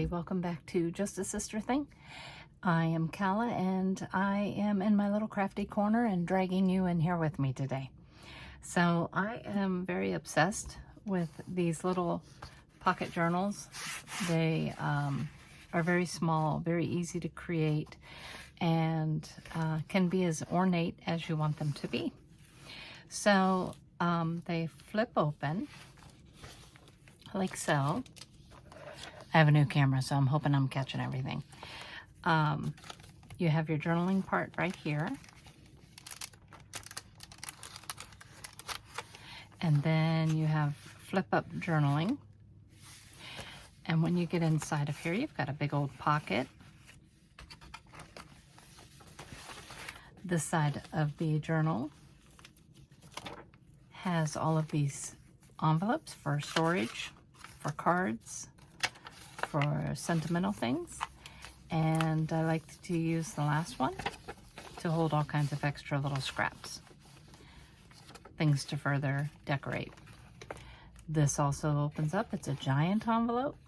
everybody, welcome back to Just a Sister Thing. I am Calla and I am in my little crafty corner and dragging you in here with me today. So I am very obsessed with these little pocket journals. They are very small, very easy to create, and can be as ornate as you want them to be. So they flip open like so. I have a new camera, so I'm hoping I'm catching everything. You have your journaling part right here. And then you have flip up journaling. And when you get inside of here, you've got a big old pocket. This side of the journal has all of these envelopes for storage, for cards, for sentimental things. And I like to use the last one to hold all kinds of extra little scraps, things to further decorate. This also opens up. It's a giant envelope,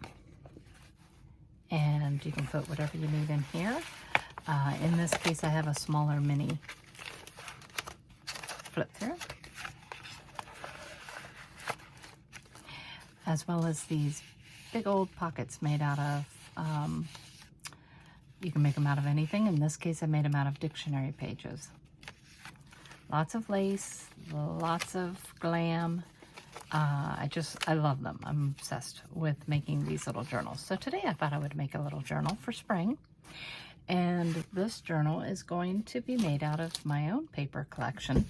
and you can put whatever you need in here. In this case, I have a smaller mini flip through, as well as these big old pockets made out of, you can make them out of anything. In this case, I made them out of dictionary pages. Lots of lace, lots of glam. I love them. I'm obsessed with making these little journals. So today I thought I would make a little journal for spring. And this journal is going to be made out of my own paper collection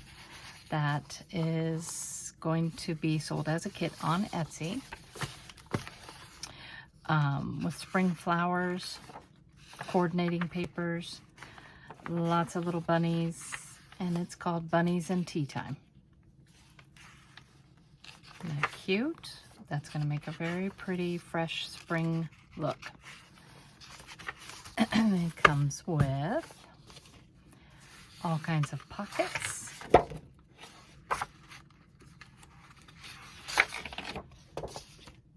that is going to be sold as a kit on Etsy, with spring flowers, coordinating papers, lots of little bunnies, and it's called Bunnies and Tea Time. Isn't that cute? That's going to make a very pretty, fresh spring look. It comes with all kinds of pockets.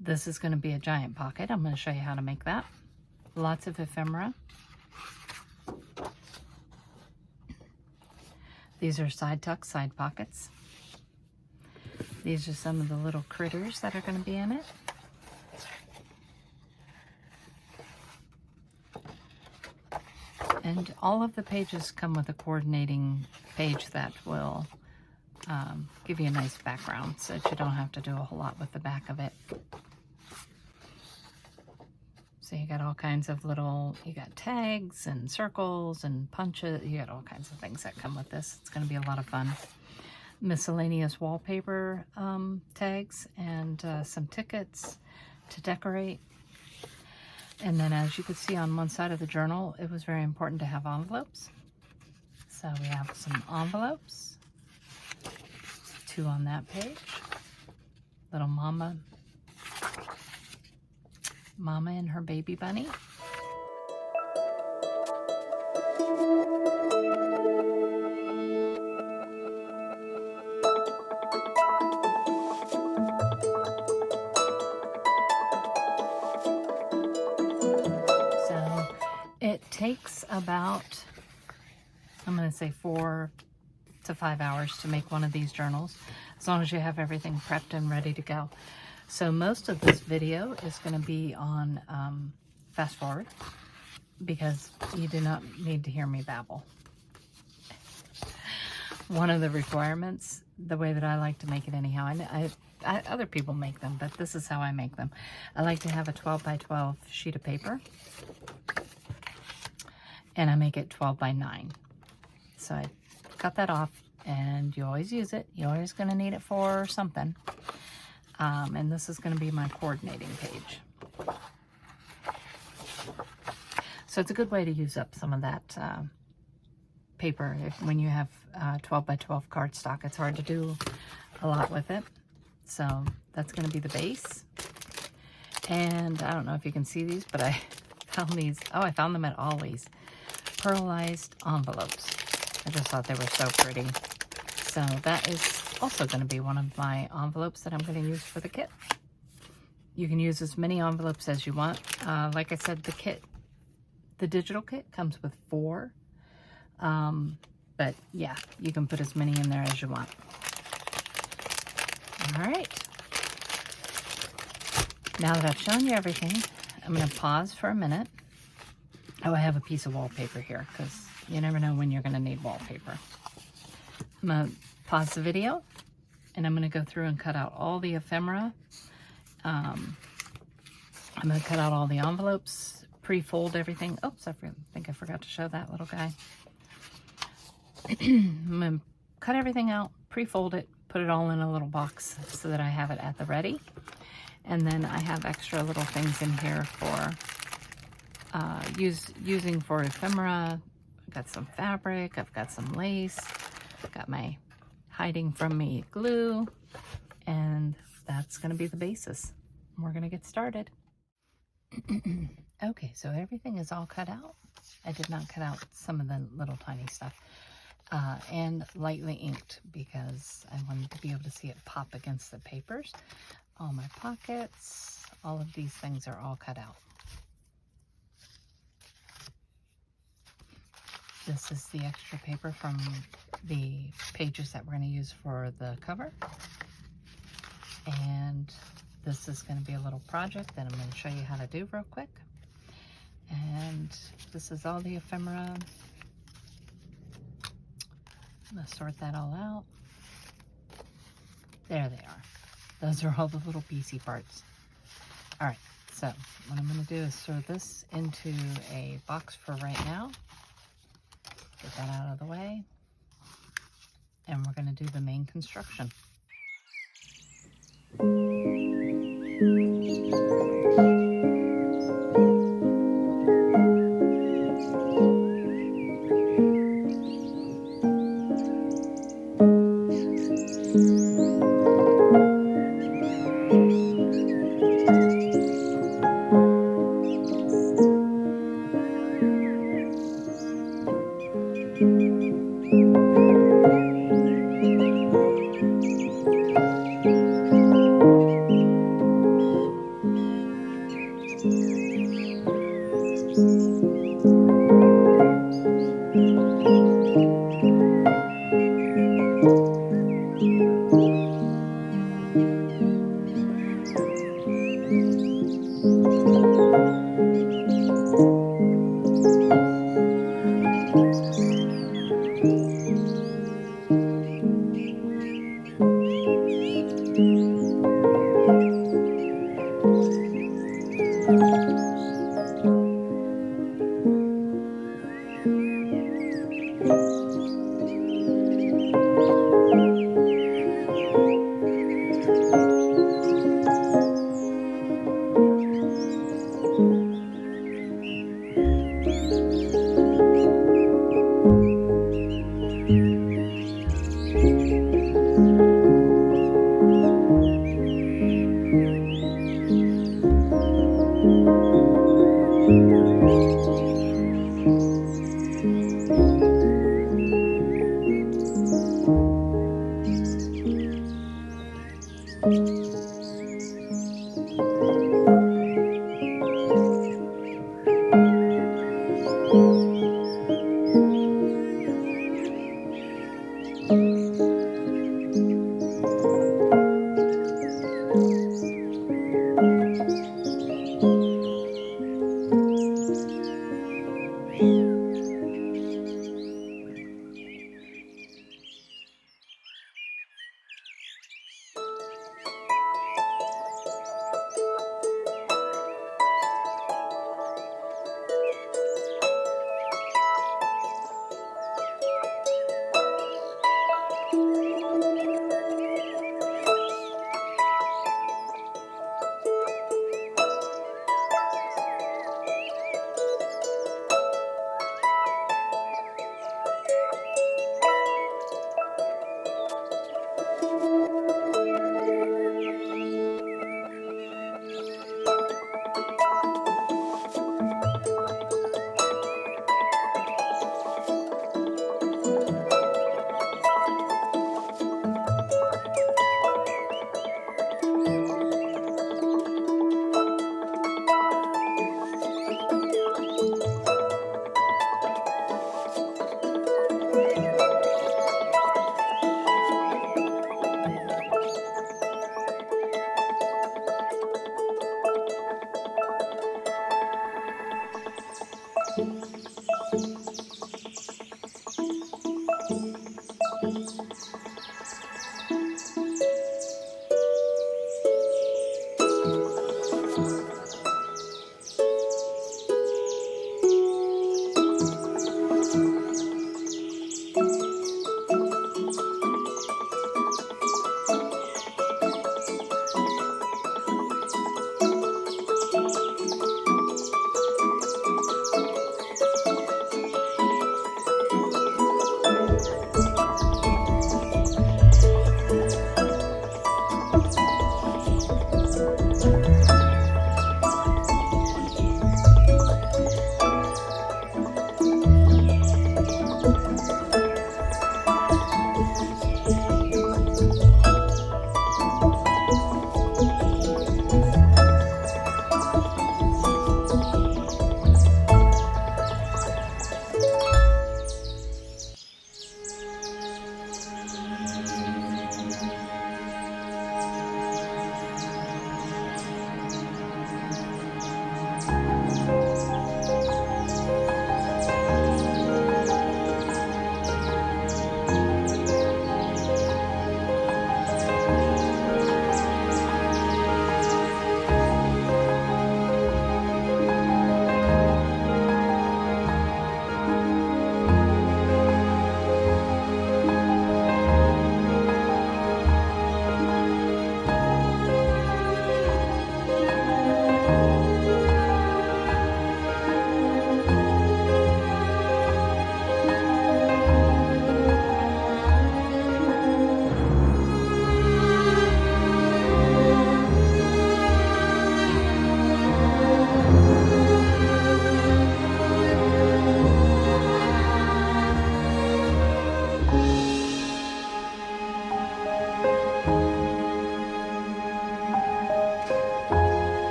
This is going to be a giant pocket. I'm going to show you how to make that. Lots of ephemera. These are side tucks, side pockets. These are some of the little critters that are going to be in it. And all of the pages come with a coordinating page that will give you a nice background so that you don't have to do a whole lot with the back of it. So you got all kinds of little, you got tags and circles and punches. You got all kinds of things that come with this. It's going to be a lot of fun. Miscellaneous wallpaper tags and some tickets to decorate. And then, as you could see on one side of the journal, it was very important to have envelopes. So we have some envelopes, 2 on that page. Little mama and her baby bunny. So it takes about, I'm going to say 4 to 5 hours to make one of these journals, as long as you have everything prepped and ready to go. So most of this video is going to be on fast forward, because you do not need to hear me babble. One of the requirements, the way that I like to make it anyhow, other people make them, but this is how I make them. I like to have a 12 by 12 sheet of paper, and I make it 12 by 9. So I cut that off, and you always use it. You're always going to need it for something. And this is going to be my coordinating page. So it's a good way to use up some of that paper. When you have 12 by 12 cardstock, it's hard to do a lot with it. So that's going to be the base. And I don't know if you can see these, but I found these. Oh, I found them at Ollie's. Pearlized envelopes. I just thought they were so pretty. So that is also going to be one of my envelopes that I'm going to use for the kit. You can use as many envelopes as you want. Like I said, the digital kit comes with 4. But yeah, you can put as many in there as you want. All right. Now that I've shown you everything, I'm going to pause for a minute. Oh, I have a piece of wallpaper here because you never know when you're going to need wallpaper. I'm going to pause the video and I'm going to go through and cut out all the ephemera. I'm going to cut out all the envelopes, pre-fold everything. Oops, I think I forgot to show that little guy. I'm going to cut everything out, pre-fold it, put it all in a little box so that I have it at the ready. And then I have extra little things in here for using for ephemera. I've got some fabric, I've got some lace, I've got my hiding from me glue, and that's going to be the basis. We're going to get started. Okay, so everything is all cut out. I did not cut out some of the little tiny stuff. And lightly inked because I wanted to be able to see it pop against the papers. All my pockets, all of these things are all cut out. This is the extra paper from the pages that we're going to use for the cover. And this is going to be a little project that I'm going to show you how to do real quick. And this is all the ephemera. I'm going to sort that all out. There they are. Those are all the little piecey parts. All right, so what I'm going to do is throw this into a box for right now. Get that out of the way. And we're going to do the main construction.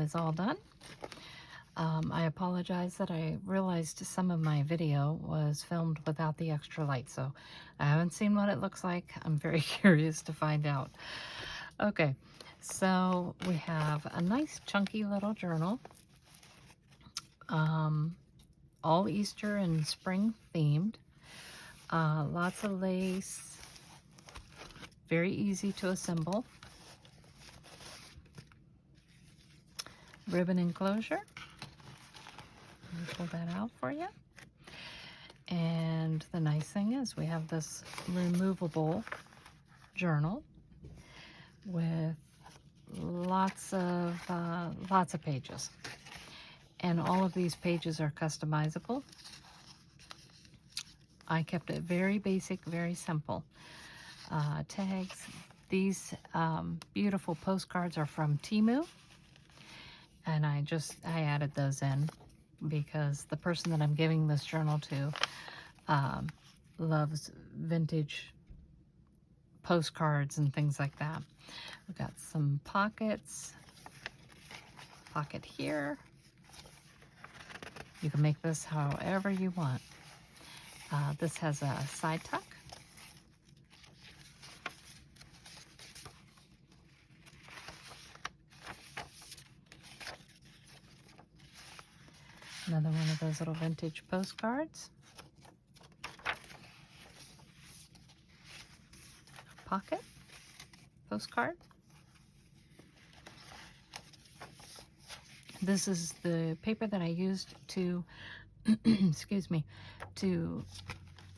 Is all done. I apologize that I realized some of my video was filmed without the extra light, so I haven't seen what it looks like. I'm very curious to find out. Okay, so we have a nice chunky little journal, all Easter and spring themed, lots of lace, very easy to assemble. Ribbon enclosure. Let me pull that out for you. And the nice thing is we have this removable journal with lots of pages. And all of these pages are customizable. I kept it very basic, very simple. Tags. These beautiful postcards are from Temu. And I added those in because the person that I'm giving this journal to loves vintage postcards and things like that. We've got some pockets, pocket here. You can make this however you want. This has a side tuck. Another one of those little vintage postcards. Pocket postcard. This is the paper that I used to, excuse me, to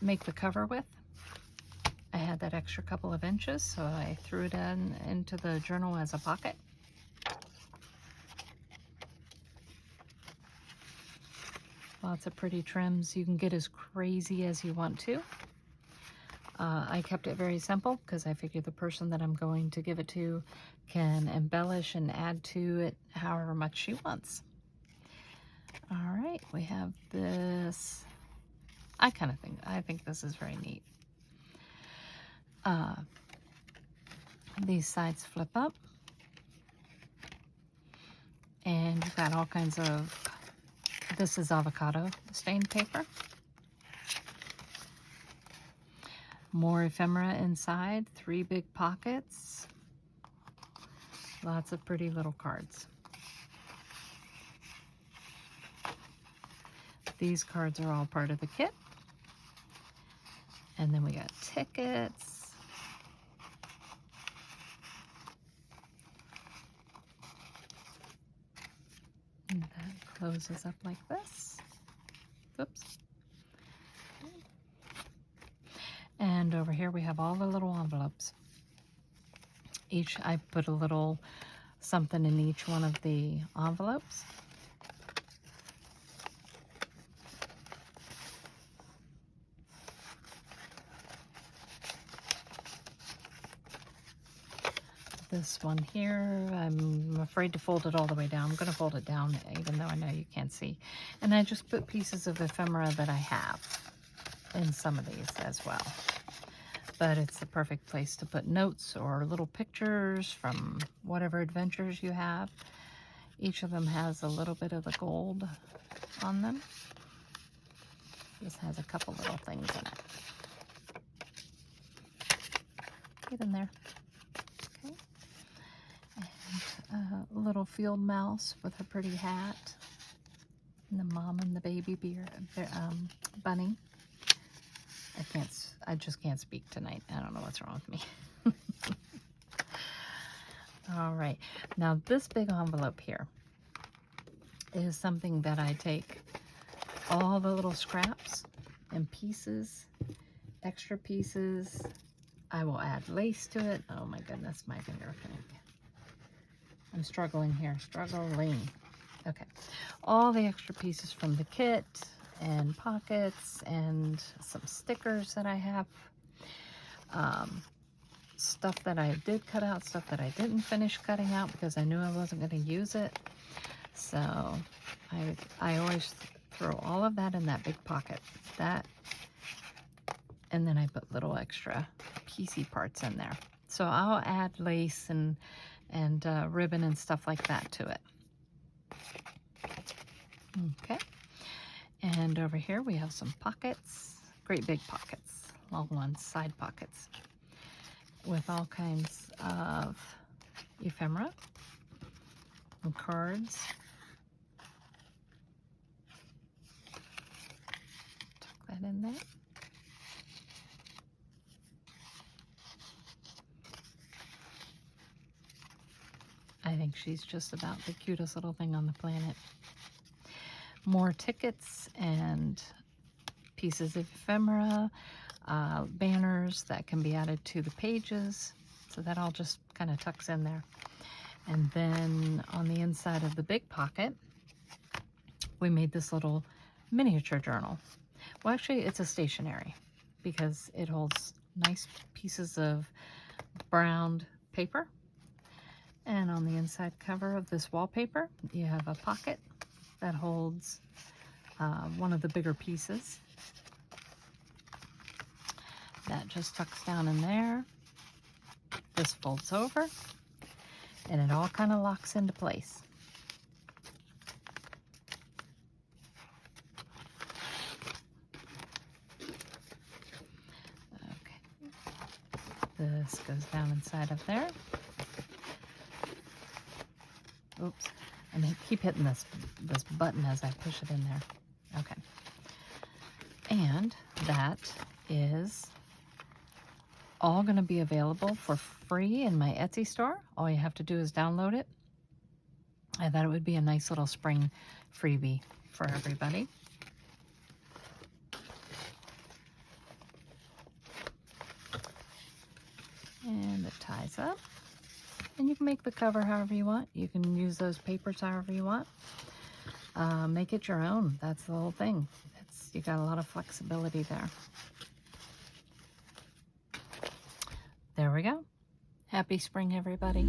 make the cover with. I had that extra couple of inches, so I threw it into the journal as a pocket. Lots of pretty trims. You can get as crazy as you want to. I kept it very simple because I figured the person that I'm going to give it to can embellish and add to it however much she wants. All right, we have this. I think this is very neat. These sides flip up, and you've got all kinds of, this is avocado stained paper. More ephemera inside, 3 big pockets, lots of pretty little cards. These cards are all part of the kit. And then we got tickets. And that closes up like this. Oops. And over here we have all the little envelopes. I put a little something in each one of the envelopes. This one here, I'm afraid to fold it all the way down. I'm going to fold it down even though I know you can't see. And I just put pieces of ephemera that I have in some of these as well. But it's the perfect place to put notes or little pictures from whatever adventures you have. Each of them has a little bit of the gold on them. This has a couple little things in it. Get in there. Okay. And a little field mouse with her pretty hat. And the mom and the baby bunny. I just can't speak tonight. I don't know what's wrong with me. All right. Now this big envelope here is something that I take all the little scraps and pieces, extra pieces. I will add lace to it. Oh my goodness, my finger. I'm struggling here, struggling. Okay. All the extra pieces from the kit and pockets and some stickers that I have. Stuff that I did cut out, stuff that I didn't finish cutting out because I knew I wasn't going to use it. So I always throw all of that in that big pocket. That, and then I put little extra piecey parts in there. So I'll add lace and ribbon and stuff like that to it. Okay. And over here we have some pockets, great big pockets, long ones, side pockets, with all kinds of ephemera and cards. Tuck that in there. I think she's just about the cutest little thing on the planet. More tickets and pieces of ephemera, banners that can be added to the pages. So that all just kind of tucks in there. And then on the inside of the big pocket, we made this little miniature journal. Well, actually, it's a stationery because it holds nice pieces of browned paper. And on the inside cover of this wallpaper, you have a pocket that holds one of the bigger pieces. That just tucks down in there. This folds over, and it all kind of locks into place. Okay. This goes down inside of there. Oops. I mean, keep hitting this button as I push it in there. Okay. And that is all going to be available for free in my Etsy store. All you have to do is download it. I thought it would be a nice little spring freebie for everybody. And it ties up. And you can make the cover however you want. You can use those papers however you want. Make it your own. That's the whole thing. You got a lot of flexibility there. there we go. Happy spring, everybody.